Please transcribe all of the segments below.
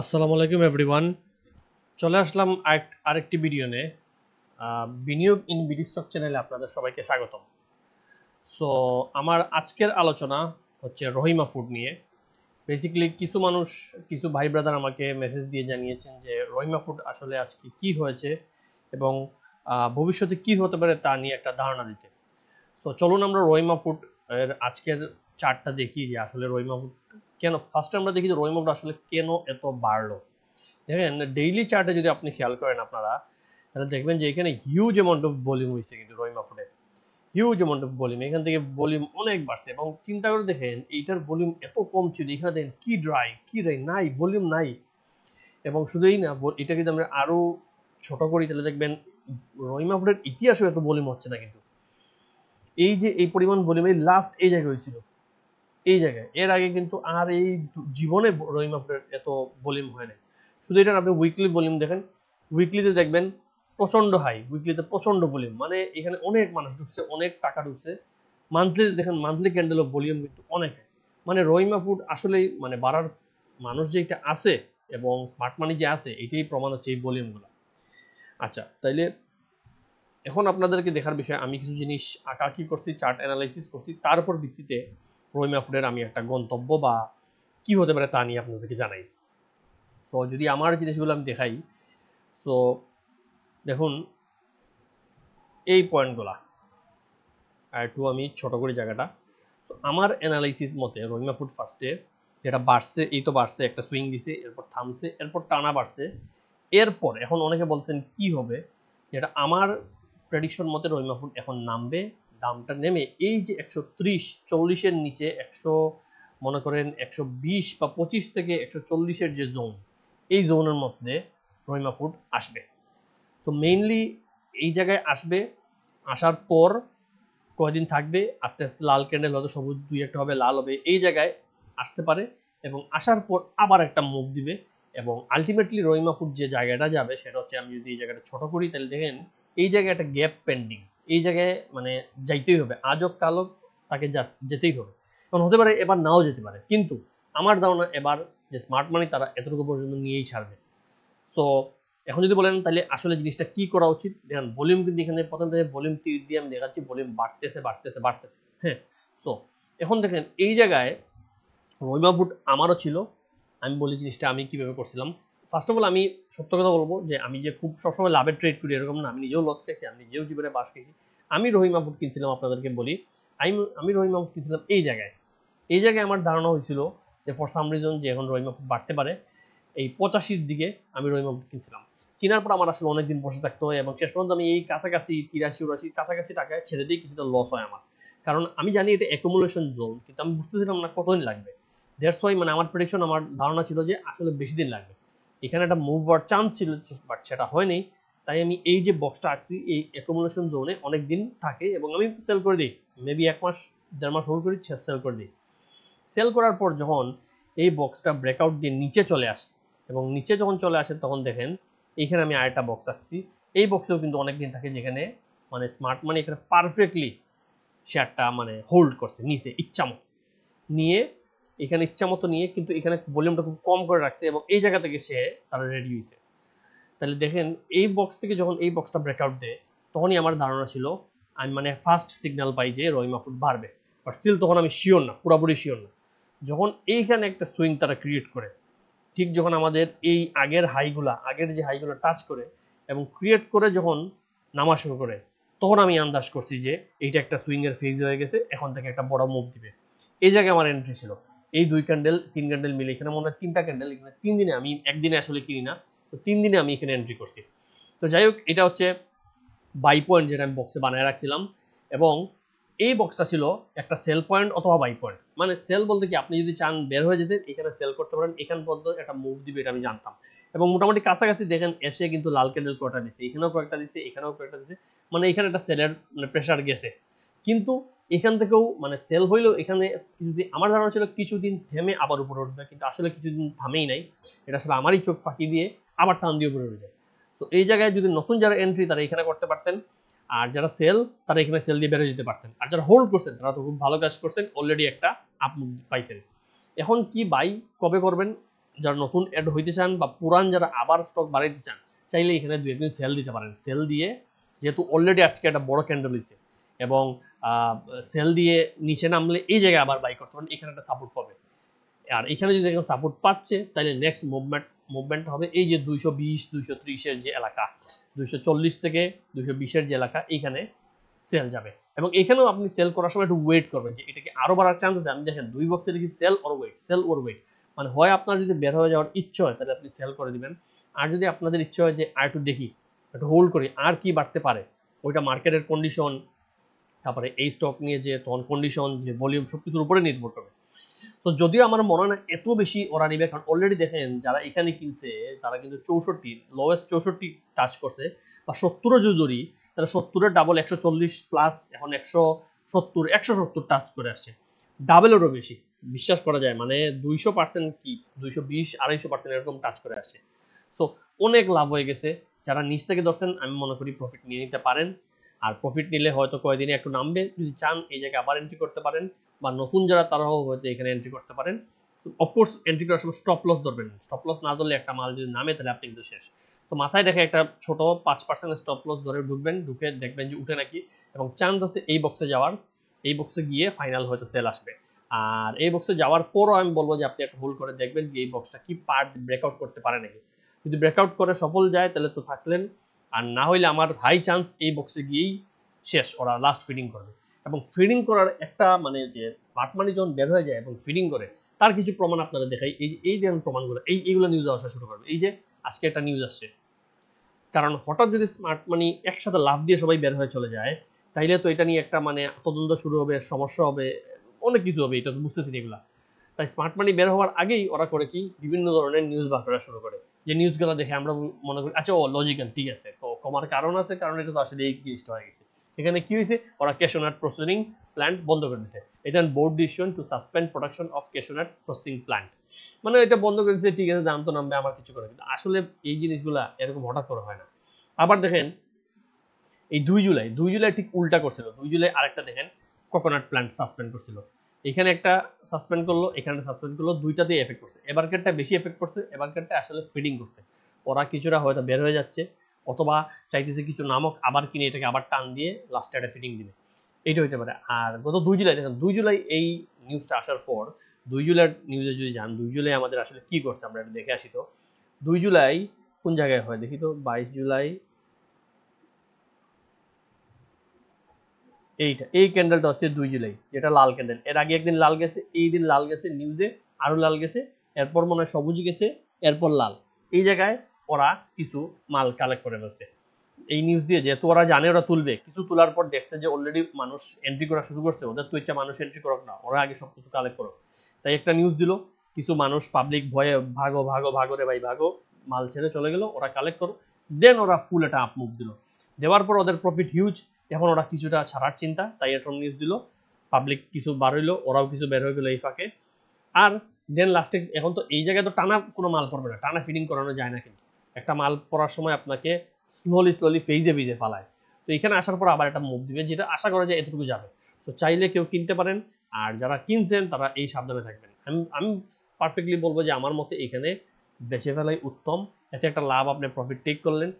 আসসালামু আলাইকুম এভরিওয়ান। চলে আসলাম আরেকটি ভিডিও নিয়ে। বিনিয়োগ ইন বিডি স্টক চ্যানেলে আপনাদের সবাইকে স্বাগতম। সো আমার আজকের আলোচনা হচ্ছে রহিমা ফুড নিয়ে। বেসিক্যালি কিছু ভাই ব্রাদার আমাকে মেসেজ দিয়ে জানিয়েছেন যে রহিমা ফুড আসলে আজকে কি হয়েছে এবং ভবিষ্যতে কি হতে পারে তা নিয়ে একটা ধারণা দিতে। সো চলুন আমরা রহিমা ফুড এর আজকের চার্টটা দেখি যে আসলে রহিমা ফুড কেন, ফার্স্টে আমরা দেখি যে রহিমা ফুড আসলে কেন এত বাড়লো। দেখেন ডেইলি চার্টে যদি আপনি খেয়াল করেন আপনারা, তাহলে দেখবেন যে এখানে হিউজ অ্যামাউন্ট অফ ভলিউম হয়েছে, কিন্তু রহিমা ফুডে হিউজ অ্যামাউন্ট অফ ভলিউম, এখান থেকে ভলিউম অনেক বাড়ছে। এবং চিন্তা করে দেখেন এইটার ভলিউম এত কম ছিল, এখানে দেখেন কি ড্রাই নাই, ভলিউম নাই। এবং শুধু এই না, এটা যদি আমরা আরো ছোট করি তাহলে দেখবেন রহিমা ফুডের ইতিহাসও এত ভলিউম হচ্ছে না। কিন্তু এই যে এই পরিমাণ ভলিউম এই লাস্ট এই জায়গায় হয়েছিল, এই জায়গায়, এর আগে কিন্তু আর এই জীবনে রহিমা ফুডের এত ভলিউম হয় না। শুধু এটা আপনি উইকলি ভলিউম দেখেন, উইকলিতে দেখবেন প্রচন্ড হাই, উইকলিতে প্রচন্ড ভলিউম, মানে এখানে অনেক মানুষ ঢুকছে, অনেক টাকা ঢুকছে। মান্থলি দেখেন, মান্থলি ক্যান্ডেল অফ ভলিউম কিন্তু অনেক হয়। মানে রহিমা ফুড আসলেই মানে বাড়ার মানুষ যে এটা আছে এবং স্মার্ট মানি যে আছে, এটাই প্রমাণ হচ্ছে এই ভলিউমগুলো। আচ্ছা, তাইলে এখন আপনাদেরকে দেখার বিষয়, আমি কিছু জিনিস আঁকাআঁকি করছি, চার্ট অ্যানালাইসিস করছি, তার উপর ভিত্তিতে রহিমা ফুডের আমি একটা গন্তব্য বা কি হতে পারে তা নিয়ে আপনাদেরকে জানাই। সো যদি আমার জিনিসগুলো আমি দেখাই, সো দেখুন এই পয়েন্টগুলা আর একটু আমি ছোট করি জায়গাটা। তো আমার অ্যানালাইসিস মতে রহিমা ফুড ফার্স্টে যেটা বাড়ছে, এই তো বাড়ছে, একটা সুইং দিছে, এরপর থামছে, এরপর টানা বাড়ছে। এরপর এখন অনেকে বলছেন কি হবে, যেটা আমার প্রেডিকশন মতে রহিমা ফুড এখন নামবে, দামটা নেমে এই যে 130-40-এর নিচে 100, মনে করেন 120 বা 25 থেকে 140-এর যে জোন, এই জোনের মধ্যে রহিমা ফুড আসবে। তো মেইনলি এই জায়গায় আসবে, আসার পর কয়দিন থাকবে, আস্তে আস্তে লাল ক্যান্ডেল, হয়তো সবুজ দুই একটা হবে, লাল হবে, এই জায়গায় আসতে পারে এবং আসার পর আবার একটা মুভ দিবে। এবং আলটিমেটলি রহিমা ফুড যে জায়গাটা যাবে সেটা হচ্ছে, আমি যদি এই জায়গাটা ছোট করি তাহলে দেখেন এই জায়গায় একটা গ্যাপ পেন্ডিং, এই জায়গায় মানে যাইতেই হবে, আজ হোক কাল হোক তাকে যেতেই হবে। কারণ হতে পারে এবার নাও যেতে পারে, কিন্তু আমার ধারণা এবার যে স্মার্ট মানি তারা এতটুকু পর্যন্ত নিয়েই ছাড়বে। সো এখন যদি বলেন তাহলে আসলে জিনিসটা কি করা উচিত, দেখেন ভলিউম কিন্তু এখানে প্রথম থেকে ভলিউম তীর দিয়ে আমি দেখাচ্ছি, ভলিউম বাড়তেছে। হ্যাঁ, সো এখন দেখেন এই জায়গায় রহিমা ফুড আমারও ছিল। আমি বলি জিনিসটা আমি কিভাবে করছিলাম। ফার্স্ট অফ অল আমি সত্য কথা বলবো যে আমি যে খুব সবসময় লাভের ট্রেড করি এরকম না, আমি নিজেও লস খাইছি, আমি নিজেও জীবনে বাস খাইছি। আমি রহিমা ফুড কিনছিলাম, আপনাদেরকে বলি, আমি রহিমা ফুড কিনছিলাম এই জায়গায় আমার ধারণা হয়েছিল যে ফর সাম রিজন যে এখন রহিমা ফুড বাড়তে পারে। এই 85-র দিকে আমি রহিমা ফুড কিনছিলাম, কেনার পর আমার আসলে অনেকদিন বসে থাকতে হয় এবং শেষ পর্যন্ত আমি এই কাছাকাছি 83-84 কাছাকাছি টাকায় ছেড়ে দিয়ে কিছুটা লস হয় আমার। কারণ আমি জানি এটা অ্যাকুমুলেশন জোন, কিন্তু আমি বুঝতেছিলাম না কতদিন লাগবে। দ্যাটস ওয়াই মানে আমার প্রেডিকশন, আমার ধারণা ছিল যে আসলে বেশি দিন লাগবে, এখানে একটা মুভ হওয়ার চান্স ছিল, বাট সেটা হয়নি। তাই আমি এই যে বক্সটা আঁকছি এই অ্যাকুমুলেশন জোনে অনেক দিন থাকে এবং আমি সেল করে দিই, মেবি 1 মাস 1.5 মাস হোল্ড করি, সেল করে দিই। সেল করার পর যখন এই বক্সটা ব্রেকআউট দিয়ে নিচে চলে আসে এবং নিচে যখন চলে আসে তখন দেখেন এইখানে আমি আরেকটা বক্স আঁকছি, এই বক্সেও কিন্তু অনেক দিন থাকে, যেখানে মানে স্মার্ট মানি এখানে পারফেক্টলি শেয়ারটা মানে হোল্ড করছে নিচে ইচ্ছামতো নিয়ে, এখানে ইচ্ছামতো নিয়ে, কিন্তু এখানে ভলিউমটা খুব কম করে রাখছে এবং এই জায়গা থেকে সে তারা রেডি হয়েছে। তাহলে দেখেন এই বক্স থেকে যখন এই বক্সটা ব্রেকআউট দেয় তখনই আমার ধারণা ছিল, আমি মানে ফার্স্ট সিগন্যাল পাই যে রহিমা ফুড বাড়বে। বাট স্টিল তখন আমি শিওর না, পুরোপুরি শিওর না। যখন এইখানে একটা সুইং তারা ক্রিয়েট করে, ঠিক যখন আমাদের এই আগের যে হাইগুলো টাচ করে এবং ক্রিয়েট করে যখন নামা শুরু করে, তখন আমি আন্দাজ করছি যে এইটা একটা সুইং এর ফেজ হয়ে গেছে, এখন থেকে একটা বড় মুভ দিবে। এই জায়গায় আমার এন্ট্রি ছিল, এই 2 ক্যান্ডেল 3 ক্যান্ডেল মিলে এখানে মনে হয় 3টা ক্যান্ডেল, এখানে 3 দিনে, আমি একদিনে আসলে কিনি না, তো 3 দিনে আমি এখানে এন্ট্রি করছি। তো যাই হোক, এটা হচ্ছে বাই পয়েন্ট যেটা আমি বক্সে বানায় রাখছিলাম। এবং এই বক্সটা ছিল একটা সেল পয়েন্ট অথবা বাই পয়েন্ট। মানে সেল বলতে কি, আপনি যদি চান বের হয়ে যেতে এখানে সেল করতে পারেন, এখান পর্যন্ত একটা মুভ দিবে এটা আমি জানতাম। এবং মোটামুটি কাছাকাছি দেখেন এসে কিন্তু লাল ক্যান্ডেল কয়টা দিছে, এখানেও কয়েকটা দিছে, এখানেও কয়েকটা দিছে, মানে এখানে একটা সেলের মানে প্রেশার গেছে। কিন্তু এখান থেকেও মানে সেল হইলেও এখানে কিছুদিন, আমার ধারণা ছিল কিছুদিন থেমে আবার উপরে উঠবে, কিন্তু আসলে কিছুদিন থামেই নাই, এটা আসলে আমারই চোখ ফাঁকি দিয়ে আবার টান দিয়ে উপরে উঠে যায়। তো এই জায়গায় যদি নতুন যারা এন্ট্রি তারা এখানে করতে পারতেন, আর যারা সেল তারা এখানে সেল দিয়ে বেরো যেতে পারতেন, আর যারা হোল্ড করছেন তারা তো খুব ভালো কাজ করছেন, অলরেডি একটা আপ পাইছেন। এখন কি বাই কবে করবেন যারা নতুন অ্যাড হইতে চান বা পুরান যারা আবার স্টক বাড়াইতে চান, চাইলে এখানে 2-1 দিন সেল দিতে পারেন। সেল দিয়ে যেহেতু অলরেডি আজকে একটা বড় ক্যান্ডেল হয়েছে এবং সেল দিয়ে নিচে নামলে এই জায়গায় আবার বাই করতে পারেন, এখানে একটা সাপোর্ট পাবে। আর এখানে যদি দেখেন সাপোর্ট পাচ্ছে, তাহলে নেক্সট মুভমেন্ট হবে এই যে 220-230-এর যে এলাকা, 240 থেকে 220-এর যে এলাকা, এইখানে সেল যাবে। এবং এখানেও আপনি সেল করার সময় একটু ওয়েট করবেন যে এটা কি আরো বাড়ার চান্স আছে। আমি দেখেন 2 বক্সে দেখি সেল ওর ওয়েট, মানে হয় আপনার যদি বের হয়ে যাওয়ার ইচ্ছা হয় তাহলে আপনি সেল করে দিবেন, আর যদি আপনাদের ইচ্ছা হয় যে আর একটু দেখি, একটু হোল্ড করি, আর কি বাড়তে পারে, ওইটা মার্কেটের কন্ডিশন, তারপরে এই স্টক নিয়ে যে তখন কন্ডিশন, যে ভলিউম, সবকিছুর উপরে নির্ভর করে। তো যদিও আমার মনে হয় না এত বেশি ওরা নিবে, কারণ অলরেডি দেখেন যারা এখানে কিনছে তারা কিন্তু 64, লোয়েস্ট 64 টাচ করছে, বা 70-ও যদি ধরি তারা 70-এর ডাবল 140 প্লাস, এখন 170 টাচ করে আসছে, ডাবলেরও বেশি বিশ্বাস করা যায়, মানে 200% কি 220-250% এরকম টাচ করে আসছে। সো অনেক লাভ হয়ে গেছে। যারা নিচ থেকে ধরছেন আমি মনে করি প্রফিট নিয়ে নিতে পারেন, আর প্রফিট নিলে হয়তো কয়েকদিনে একটু নামবে, যদি চান এই জায়গায় আবার এন্ট্রি করতে পারেন, বা নতুন যারা তারাও হয়তো এখানে এন্ট্রি করতে পারেন। অফকোর্স এন্ট্রি করার সময় স্টপ লস ধরবেন, স্টপ লস না ধরলে একটা মাল যদি নামে তাহলে আপনি কিন্তু শেষ। তো মাথায় রেখে একটা ছোট 5% স্টপ লস ধরে ঢুকবেন, ঢুকে দেখবেন যে উঠে নাকি, এবং চান্স আছে এই বক্সে যাওয়ার, এই বক্সে গিয়ে ফাইনাল হয়তো সেল আসবে। আর এই বক্সে যাওয়ার পরও আমি বলবো যে আপনি একটা হোল্ড করে দেখবেন যে এই বক্সটা কি পার্ট ব্রেকআউট করতে পারে নাকি। যদি ব্রেকআউট করে সফল যায় তাহলে তো থাকলেন, আর না হইলে আমার হাই চান্স এই বক্সে গিয়েই শেষ, ওরা লাস্ট ফিডিং করবে। এবং ফিডিং করার একটা মানে যে স্মার্ট মানি যখন বের হয়ে যায় এবং ফিডিং করে, তার কিছু প্রমাণ আপনারা দেখাই। এই যে প্রমাণগুলো, এইগুলো নিউজ আসা শুরু করবে। এই যে আজকে একটা নিউজ আসছে, কারণ হঠাৎ যদি স্মার্ট মানি একসাথে লাভ দিয়ে সবাই বের হয়ে চলে যায়, তাইলে তো এটা নিয়ে একটা মানে তদন্ত শুরু হবে, সমস্যা হবে, অনেক কিছু হবে, এটা তো বুঝতেছি এগুলা। তাই স্মার্ট মানি বের হওয়ার আগেই ওরা করে কি, বিভিন্ন ধরনের নিউজ বার করা শুরু করে, যে নিউজগুলো দেখে আমরা মনে করি আচ্ছা ও লজিক্যাল, ঠিক আছে, তো কমার কারণ আছে, কারণ এটা তো আসলে এই জিনিসটা হয়ে গেছে। এখানে কি হয়েছে, ওরা ক্যাশনাট প্রসেসিং প্ল্যান্ট বন্ধ করে দিয়েছে। এটা board decision to suspend production of cashew nut processing plant, মানে এটা বন্ধ করে দিয়েছে, ঠিক আছে, দাম তো নামবে, আমার কিছু করে, কিন্তু আসলে এই জিনিসগুলা এরকম হঠাৎ করে হয় না। আবার দেখেন এই 2 জুলাই ঠিক উল্টা করছিল। 2 জুলাই আরেকটা দেখেন কোকোনাট প্ল্যান্ট সাসপেন্ড করছিল, এখানে একটা সাসপেন্ড করলো, এখানে সাসপেন্ড করলো, দুইটাতেই এফেক্ট করছে। এবারকারটা বেশি এফেক্ট করছে, এবারকারটা আসলে ফিডিং করছে, ওরা কিছুটা হয়তো বের হয়ে যাচ্ছে, অথবা চাইতেছে কিছু নামক আবার কিনে এটাকে আবার টান দিয়ে লাস্টে একটা ফিডিং দিবে, এইটা হইতে পারে। আর গত 2 জুলাই দেখেন, 2 জুলাই এই নিউজটা আসার পর, 2 জুলাইয়ের নিউজে যদি যান, 2 জুলাই আমাদের আসলে কি করছে আমরা একটু দেখে আসি। তো 2 জুলাই কোন জায়গায় হয় দেখি তো, 22 জুলাই, এইটা এই ক্যান্ডেলটা হচ্ছে 2 জুলাই, যেটা লাল ক্যান্ডেল, এর আগে একদিন লাল গেছে, এই দিন লাল গেছে নিউজে, আরো লাল গেছে, এরপর মনে হয় সবুজ গেছে, এরপর লাল। এই জায়গায় ওরা কিছু মাল কালেক্ট করে ফেলছে এই নিউজ দিয়ে, যেহেতু ওরা জানে ওরা তুলবে, কিছু তোলার পর দেখছে যে অলরেডি মানুষ এন্ট্রি করা শুরু করছে, ওদের তো ইচ্ছা মানুষ এন্ট্রি করুক না, ওরা আগে সবকিছু কালেক্ট করুক। তাই একটা নিউজ দিল, কিছু মানুষ পাবলিক ভয়ে ভাগো ভাগো ভাগো রে ভাই ভাগো, মাল ছেড়ে চলে গেল, ওরা কালেক্ট করো, দেন ওরা ফুল একটা আপ মুভ দিল, দেওয়ার পর ওদের প্রফিট হিউজ, এখন ওরা কিছুটা ছাড়ার চিন্তা, তাই এরকম নিউজ দিল, পাবলিক কিছু বার হইলো, ওরাও কিছু বের হয়ে গেলো এই ফাঁকে। আর দেন লাস্টে এখন তো এই জায়গায় তো টানা কোনো মাল পড়বে না, টানা ফিডিং করানো যায় না, কিন্তু একটা মাল পড়ার সময় আপনাকে স্লোলি ফেজে ফেজে ফালায়। তো এখানে আসার পর আবার একটা মুভ দিবে, যেটা আশা করা যায় এতটুকু যাবে। তো চাইলে কেউ কিনতে পারেন, আর যারা কিনছেন তারা এই সাবধানে থাকবেন। আমি পারফেক্টলি বলবো যে আমার মতে এখানে বেঁচে ফেলাই উত্তম, এতে একটা লাভ, আপনি প্রফিট টেক করলেন।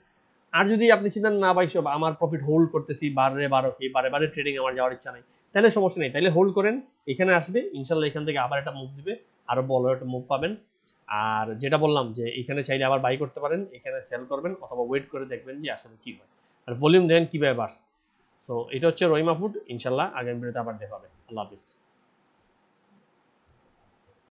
আর যদি আপনি চিন্তান না ভাই সব আমার প্রফিট হোল্ড করতেছি, বারে বারে ট্রেডিং আমার যাওয়ার ইচ্ছা নাই, তাহলে সমস্যা নেই, তাহলে হোল্ড করেন, এখানে আসবে ইনশাল্লাহ, এখান থেকে আবার একটা মুভ দিবে, আরো বড় একটা মুভ পাবেন। আর যেটা বললাম যে এখানে চাইলে আবার বাই করতে পারেন, এখানে সেল করবেন, অথবা ওয়েট করে দেখবেন যে আসলে কি হয়, আর ভলিউম দেখেন কিভাবে বাড়ছে। সো এটা হচ্ছে রহিমা ফুড, ইনশাল্লাহ আগামী ভিডিওতে আবার দেখা হবে। আল্লাহ হাফিজ।